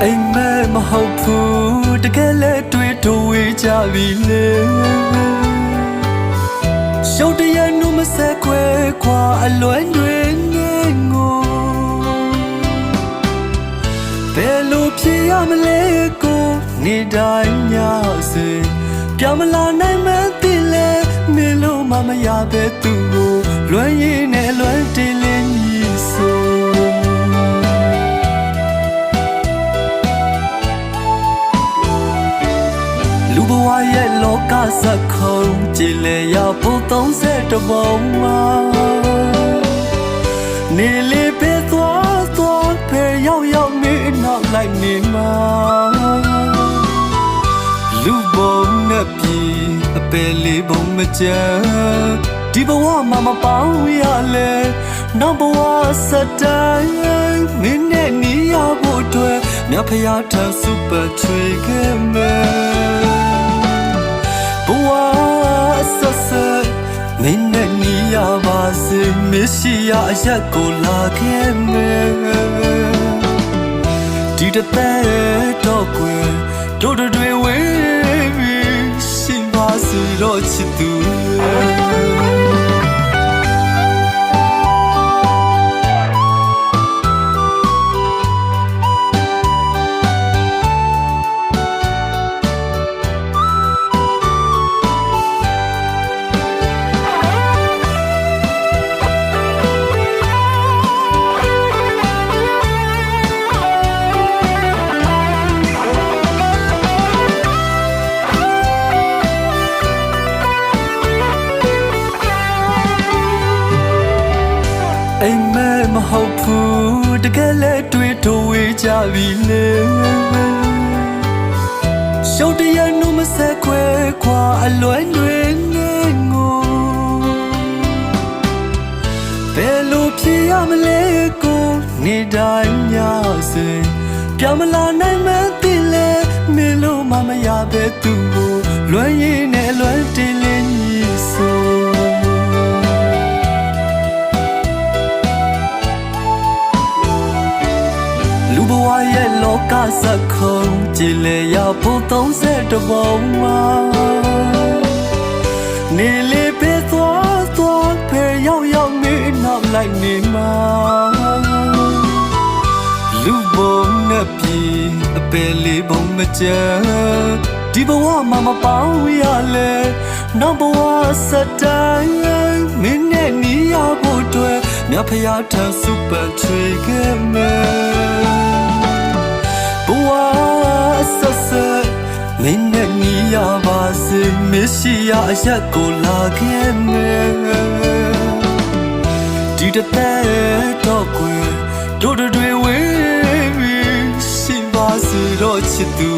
အိမ်မဲမဟုတ်ဘူးတကယ်လဲတွေ့တော့ဝေးကြပြီလေရှုပ်တရနုမဆက်ခွဲခွာအလွမ်းတွေနေငိုဘယ်လိုဖြစ်ရမလဲကိုနေတိုင်းညစေပြောင်းမလာနိုင်မှန်းသိလဲမင်းလို့မရပဲသူကိုလွမ်းရည်နဲ့လွမ်းတေးလင်းကြီးဆိုလူဘဝရဲ့လောကစက်ခုံကြည်လေရောက်ဖို့30တပုံမှာနေလေပဲသွားပဲရောက်မင်းနောက်လိုက်နေမှာလူဘုံနဲ့ပြည်အပယ်လေးဘုံမကြမ်းဒီဘဝမှာမပေါင်းရလဲနောက်ဘဝစတိုင်းမင်းနဲ့နီးရဖို့အတွက်မြတ်ဖျားထံစူပါချွေခဲ့မယ်ဘဝဆက်ဆက်မင်းနဲ့နီးရပါစေမရှိရအရက်ကိုလာခဲ့မယ်ဒီတဲ့တော့ကွယ်တို့တွေဝေးပြီးရှင်ပါစေတော့ချစ်သူအိမ်မဲမဟုတ်ဘူးတကယ်လဲတွေ့တော့ဝေးကြပြီလေရှုပ်တရနုမဆက်ခွဲခွာအလွမ်းတွေနေငိုဘယ်လိုဖြစ်ရမလဲကိုနေတိုင်းညစေပြောင်းမလာနိုင်မှန်းသိလဲမင်းလို့မရပဲသူကိုလွမ်းရည်နဲ့လွမ်းတေးလင်းကြီးဆိုလူဘဝရဲ့လောကစက်ခုံကြည်လေရောက်ဖို့30တပုံမှာနေလေပဲသွားပဲရောက်မင်းနောက်လိုက်နေမှာလူဘုံနဲ့ပြည်အပယ်လေးဘုံမကြမ်းဒီဘဝမှာမပေါင်းရလဲနောက်ဘဝစတိုင်းမင်းနဲ့နီးရဖို့အတွက်မြတ်ဖျားထံစူပါချွေခဲ့မယ်ဘဝဆက်ဆက်မင်းနဲ့နီးရပါစေမရှိရအရက်ကိုလာခဲ့မယ်ဒီတဲ့တော့ကွယ်တို့တွေဝေးပြီးရှင်ပါစေတော့ချစ်သူ